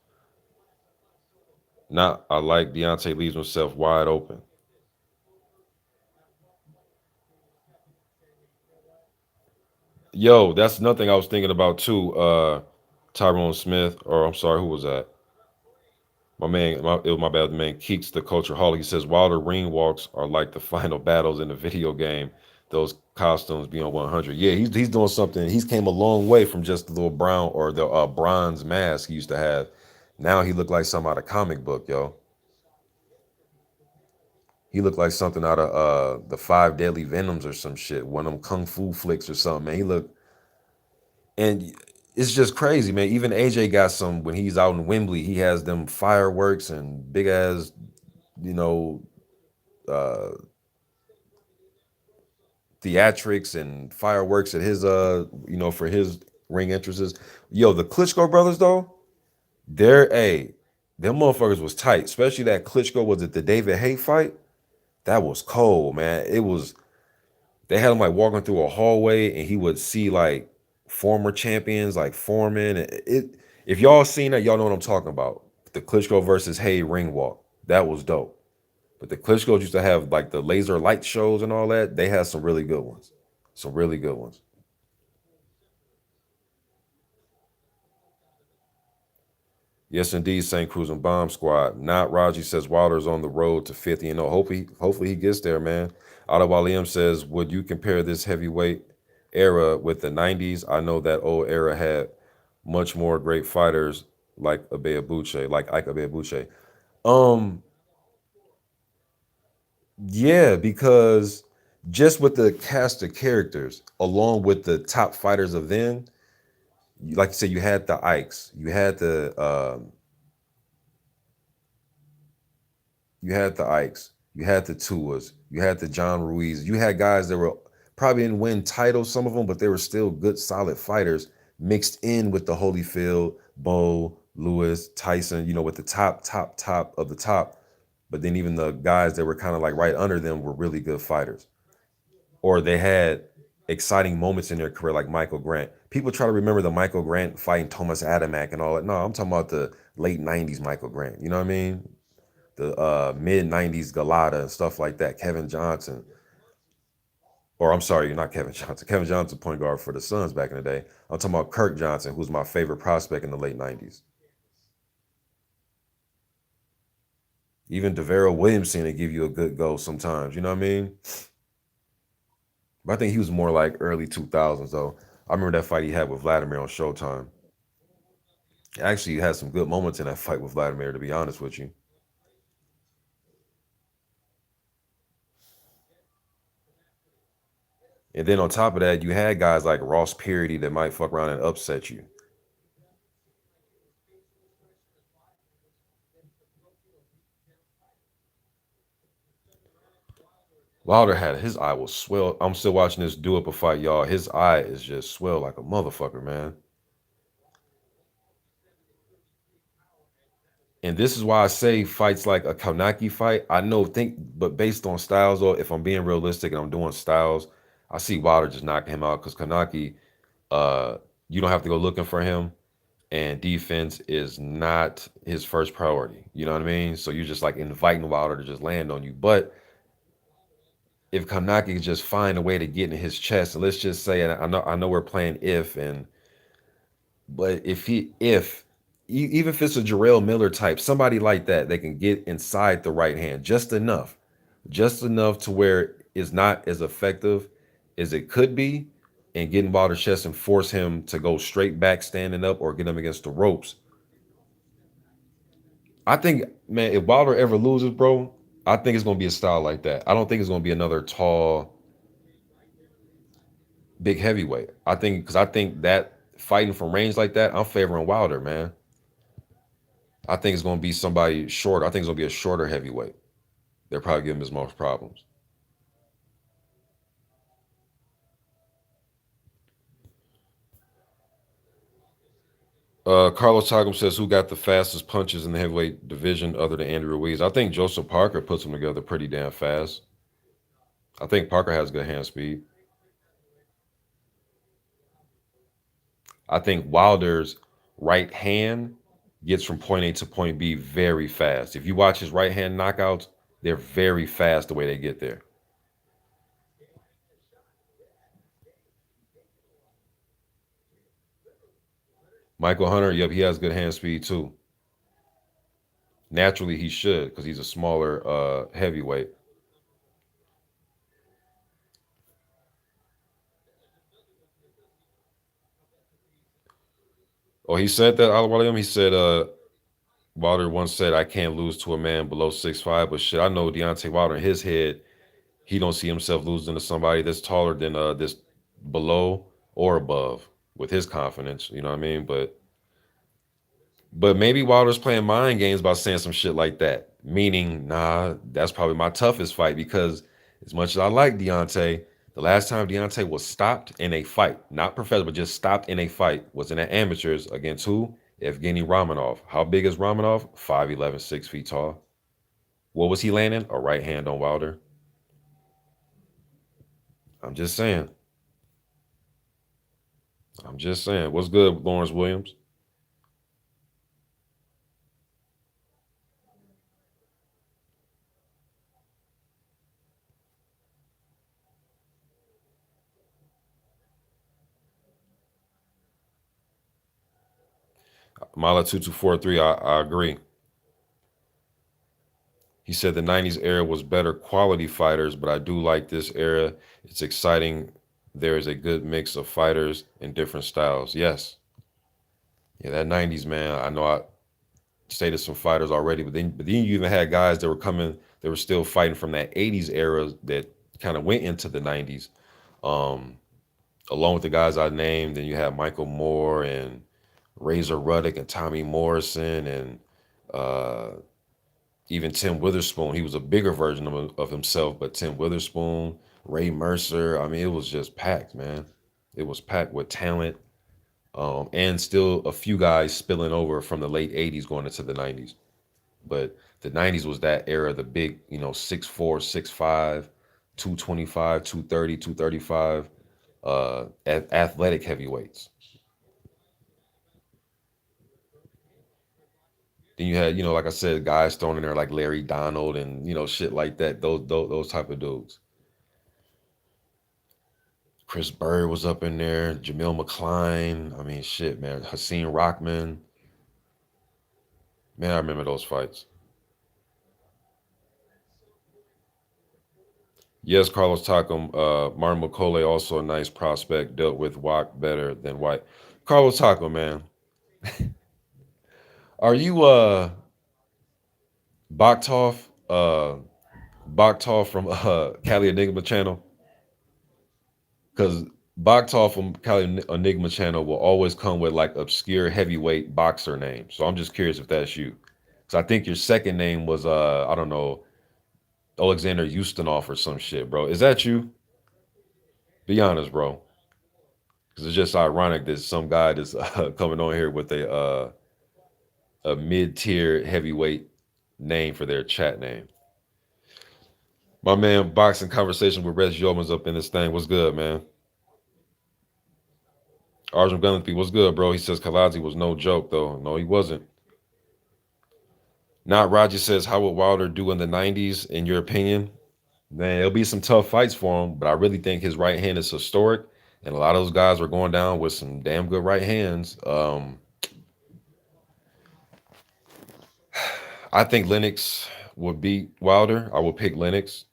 Not I like Deontay leaves himself wide open. Yo, that's nothing I was thinking about too. Tyrone Smith, or I'm sorry, who was that? It was my bad man, Keeks, the culture hall. He says Wilder ring walks are like the final battles in the video game. Those costumes be on 100. Yeah, he's doing something. He's came a long way from just the little brown or the bronze mask he used to have. Now he looked like something out of comic book, yo. He looked like something out of the Five Deadly Venoms or some shit, one of them kung fu flicks or something, man. He looked, and it's just crazy, man. Even AJ got some when he's out in Wembley. He has them fireworks and big ass, you know, uh theatrics and fireworks at his for his ring entrances. Yo, the Klitschko brothers though, they're them motherfuckers was tight, especially that Klitschko was it the David Haye fight. That was cold, man. It was they had him like walking through a hallway and he would see like former champions like Foreman. If y'all seen that, y'all know what I'm talking about. The Klitschko versus Haye ring walk. That was dope. But the Klitschko's used to have like the laser light shows and all that. They had some really good ones. Some really good ones. Yes, indeed, St. Cruz and Bomb Squad. Not Raji says Wilder's on the road to 50 and 0. Hopefully he gets there, man. Adewale says, would you compare this heavyweight era with the 90s? I know that old era had much more great fighters like Abeabuche, like Ike Abeabuche. Um, yeah, because just with the cast of characters, along with the top fighters of then, like you said, you had the Ikes, you had the Ikes, you had the Tuas, you had the John Ruiz, you had guys that were probably didn't win titles, some of them, but they were still good, solid fighters mixed in with the Holyfield, Bo, Lewis, Tyson, with the top of the top. But then even the guys that were kind of like right under them were really good fighters. Or they had exciting moments in their career, like Michael Grant. People try to remember the Michael Grant fighting Thomas Adamak and all that. No, I'm talking about the late 90s Michael Grant. You know what I mean? The mid 90s Galata and stuff like that. Kevin Johnson, or I'm sorry, not Kevin Johnson. Kevin Johnson, point guard for the Suns back in the day. I'm talking about Kirk Johnson, who's my favorite prospect in the late 90s. Even DeVero Williamson to give you a good go sometimes. You know what I mean? But I think he was more like early 2000s, though. I remember that fight he had with Vladimir on Showtime. Actually, he had some good moments in that fight with Vladimir, to be honest with you. And then on top of that, you had guys like Ross Peardy that might fuck around and upset you. Wilder had his eye was swell. I'm still watching this do up a fight, y'all. His eye is just swell like a motherfucker, man. And this is why I say fights like a Kanaki fight. I know, but based on styles, or if I'm being realistic and I'm doing styles, I see Wilder just knocking him out because Kanaki, uh, you don't have to go looking for him, and defense is not his first priority. You know what I mean? So you're just like inviting Wilder to just land on you. But if Kanaki could just find a way to get in his chest, and let's just say, and I know we're playing if, and but even if it's a Jarrell Miller type, somebody like that, they can get inside the right hand just enough to where it's not as effective as it could be, and get in Wilder's chest and force him to go straight back standing up or get him against the ropes. I think, man, if Wilder ever loses, bro, I think it's gonna be a style like that. I don't think it's gonna be another tall, big heavyweight. I think because I think that fighting from range like that, I'm favoring Wilder, man. I think it's gonna be somebody short. I think it's gonna be a shorter heavyweight. They'll probably give him his most problems. Carlos Takam says, "Who got the fastest punches in the heavyweight division other than Andy Ruiz?" I think Joseph Parker puts them together pretty damn fast. I think Parker has good hand speed. I think Wilder's right hand gets from point A to point B very fast. If you watch his right hand knockouts, they're very fast the way they get there. Michael Hunter, yep, he has good hand speed too. Naturally, he should because he's a smaller heavyweight. Oh, he said that out of him. He said, Wilder once said, "I can't lose to a man below 6'5". But shit, I know Deontay Wilder in his head, he don't see himself losing to somebody that's taller than this below or above with his confidence. You know what I mean? But maybe Wilder's playing mind games by saying some shit like that. Meaning, nah, that's probably my toughest fight because as much as I like Deontay, the last time Deontay was stopped in a fight, not professional, but just stopped in a fight, was in the amateurs against who? Evgeny Romanov. How big is Romanov? 5'11", 6 feet tall. What was he landing? A right hand on Wilder. I'm just saying. I'm just saying. What's good, Lawrence Williams? Mala2243, I agree. He said the 90s era was better quality fighters, but I do like this era. It's exciting. There is a good mix of fighters in different styles. Yes. Yeah, that 90s, man. I know I stated some fighters already, but then you even had guys that were coming, they were still fighting from that 80s era that kind of went into the 90s. Um, Along with the guys I named, then you had Michael Moore and Razor Ruddock and Tommy Morrison and uh even Tim Witherspoon. He was a bigger version of himself, but Tim Witherspoon, Ray Mercer. I mean, it was just packed, man. It was packed with talent, and still a few guys spilling over from the late '80s going into the '90s. But the '90s was that era, the big, 6'4", 6'5", 225, 230, 235, athletic heavyweights. Then you had, like I said, guys thrown in there like Larry Donald and shit like that. Those type of dudes. Chris Bird was up in there, Jamil McCline. I mean, shit, man. Hakeem Rockman. Man, I remember those fights. Yes, Carlos Takam. Martin McCauley, also a nice prospect, dealt with Watt better than White. Carlos Takam, man. Are you Baktov? Baktov from Cali Enigma channel? Because Baktov from Cali Enigma channel will always come with like obscure heavyweight boxer names. So I'm just curious if that's you. Because I think your second name was I don't know, Alexander Ustinov or some shit, bro. Is that you? Be honest, bro. Because it's just ironic that some guy that's coming on here with a mid-tier heavyweight name for their chat name. My man, boxing conversation with Reg Yeoman's up in this thing. What's good, man? Arjun Gunnathy, what's good, bro? He says Kiladze was no joke, though. No, he wasn't. Not Roger says, how would Wilder do in the 90s, in your opinion? Man, it'll be some tough fights for him, but I really think his right hand is historic, and a lot of those guys are going down with some damn good right hands. I think Lennox would beat Wilder. I would pick Lennox.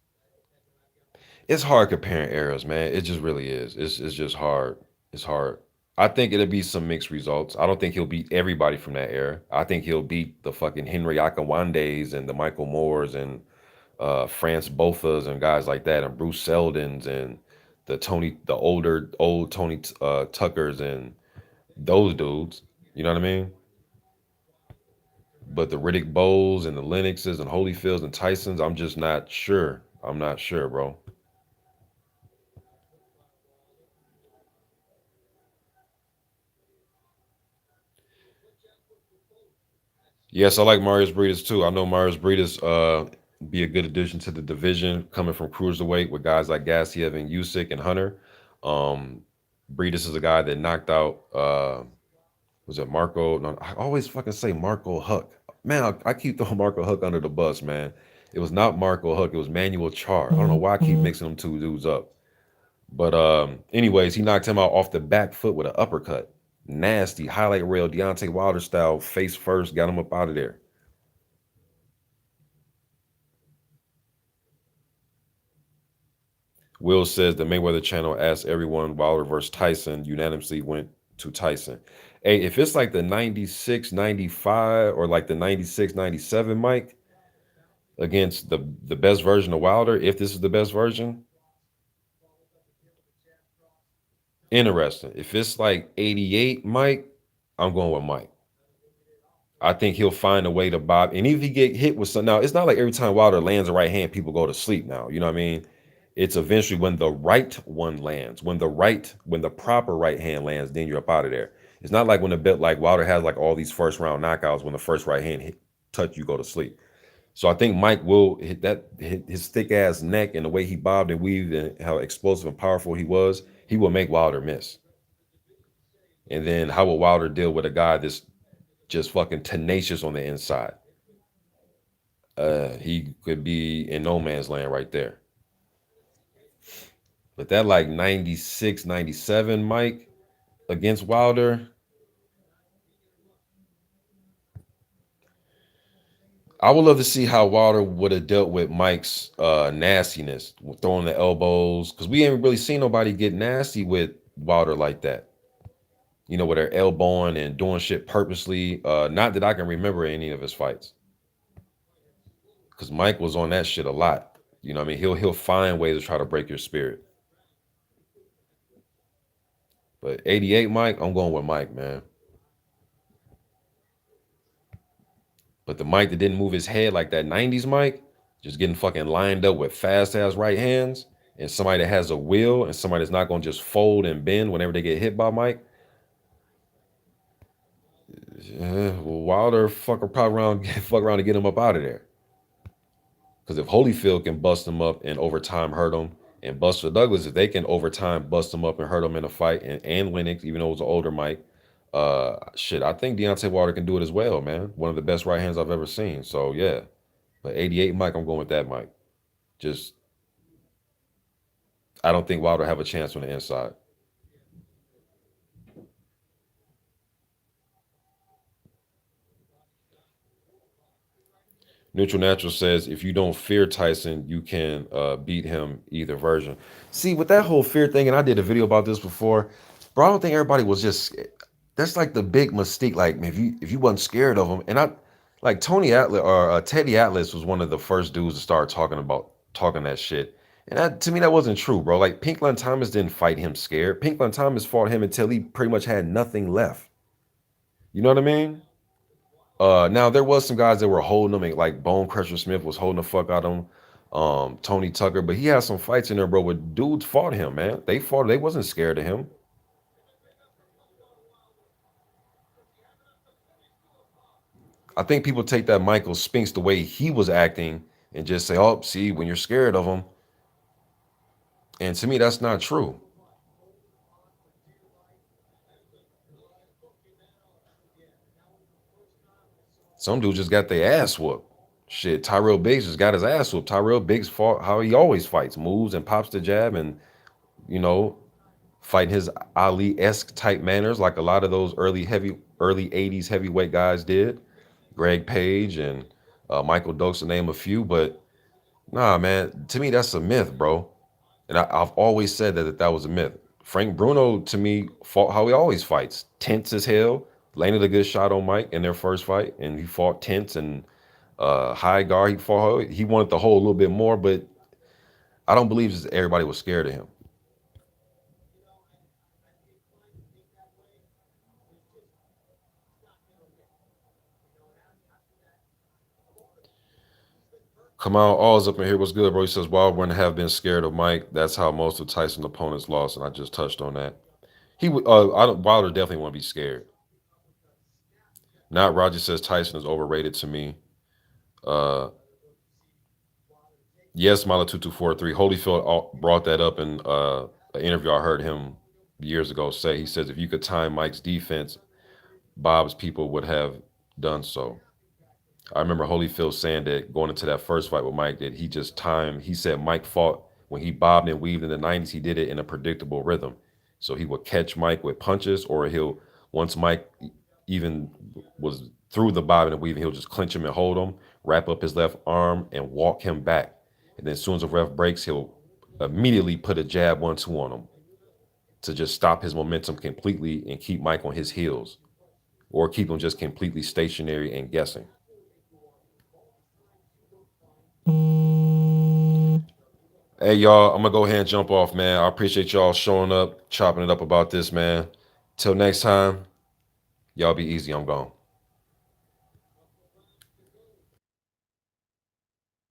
It's hard comparing eras, man. It just really is. It's just hard. It's hard. I think it'll be some mixed results. I don't think he'll beat everybody from that era. I think he'll beat the fucking Henry Akawandes and the Michael Moores and France Bothas and guys like that, and Bruce Seldons and the old Tony Tuckers and those dudes. You know what I mean? But the Riddick Bowles and the Lennoxes and Holyfields and Tysons, I'm just not sure. I'm not sure, bro. Yes, I like Marius Breeders too. I know Marius Breeders be a good addition to the division coming from cruiserweight with guys like Gassiev and Usyk and Hunter. Um Breeders is a guy that knocked out was it Marco? No, I always fucking say Marco Huck. Man, I keep throwing Marco Huck under the bus, man. It was not Marco Huck, it was Manuel Char. I don't know why I keep mixing them two dudes up. But anyways, he knocked him out off the back foot with an uppercut. Nasty highlight reel, Deontay Wilder style, face first, got him up out of there. Will says the Mayweather channel asked everyone Wilder versus Tyson, unanimously went to Tyson. Hey, if it's like the 96, 95, or like the 96, 97, Mike, against the best version of Wilder, if this is the best version, interesting. If it's like 88, Mike, I'm going with Mike. I think he'll find a way to bob. And if he get hit with some, now it's not like every time Wilder lands a right hand, people go to sleep now. You know what I mean? It's eventually when the right one lands, when the proper right hand lands, then you're up out of there. It's not like when a bit like Wilder has like all these first round knockouts when the first right hand touch, you go to sleep. So I think Mike will hit his thick ass neck and the way he bobbed and weaved and how explosive and powerful he was, he will make Wilder miss. And then how will Wilder deal with a guy that's just fucking tenacious on the inside? He could be in no man's land right there. But that like 96, 97 Mike against Wilder, I would love to see how Wilder would have dealt with Mike's nastiness, throwing the elbows, because we ain't really seen nobody get nasty with Wilder like that. You know, with their elbowing and doing shit purposely. Not that I can remember any of his fights, because Mike was on that shit a lot. You know what I mean? He'll find ways to try to break your spirit. But 88 Mike, I'm going with Mike, man. But the Mike that didn't move his head like that 90s Mike, just getting fucking lined up with fast ass right hands, and somebody that has a will and somebody that's not gonna just fold and bend whenever they get hit by Mike. Well, Wilder probably around fuck around to get him up out of there. Because if Holyfield can bust him up and overtime hurt him, and Buster Douglas, if they can overtime bust him up and hurt him in a fight, and Lennox, even though it was an older Mike, shit, I think Deontay Wilder can do it as well, man. One of the best right hands I've ever seen. So yeah, but 88 Mike, I'm going with that Mike. Just I don't think Wilder have a chance on the inside. Neutral Natural says if you don't fear Tyson, you can beat him either version. See, with that whole fear thing, and I did a video about this before, bro. I don't think everybody was just. That's like the big mystique. Like, man, if you wasn't scared of him, and I like Tony Atlas or Teddy Atlas was one of the first dudes to start talking that shit. And that, to me, that wasn't true, bro. Like Pinkland Thomas didn't fight him scared. Pinkland Thomas fought him until he pretty much had nothing left. You know what I mean? Now there was some guys that were holding him, like Bone Crusher Smith was holding the fuck out of him. Tony Tucker, but he had some fights in there, bro, where dudes fought him, man. They wasn't scared of him. I think people take that Michael Spinks the way he was acting and just say, "Oh, see, when you're scared of him," and to me, that's not true. Some dudes just got their ass whooped. Shit, Tyrell Biggs just got his ass whooped. Tyrell Biggs fought how he always fights, moves and pops the jab, and you know, fighting his Ali-esque type manners, like a lot of those early '80s heavyweight guys did. Greg Page and Michael Dokes to name a few, but nah, man, to me that's a myth, bro. And I've always said that was a myth. Frank Bruno to me fought how he always fights, tense as hell. Landed a good shot on Mike in their first fight, and he fought tense and high guard. He wanted the hold a little bit more, but I don't believe everybody was scared of him. Come on, all's up in here. What's good, bro? He says Wild wouldn't have been scared of Mike. That's how most of Tyson's opponents lost, and I just touched on that. He would. I don't. Wilder definitely want to be scared. Not Roger says Tyson is overrated to me. Uh, yes, Mala 2243. Holyfield brought that up in an interview I heard him years ago say. He says if you could time Mike's defense, Bob's people would have done so. I remember Holyfield saying that going into that first fight with Mike, that he just timed. He said Mike fought when he bobbed and weaved in the '90s. He did it in a predictable rhythm, so he would catch Mike with punches, or he'll once Mike even was through the bobbing and weaving, he'll just clinch him and hold him, wrap up his left arm, and walk him back. And then as soon as the ref breaks, he'll immediately put a jab 1-2 on him to just stop his momentum completely and keep Mike on his heels, or keep him just completely stationary and guessing. Hey y'all, I'm gonna go ahead and jump off, man. I appreciate y'all showing up, chopping it up about this, man. Till next time, y'all be easy. I'm gone.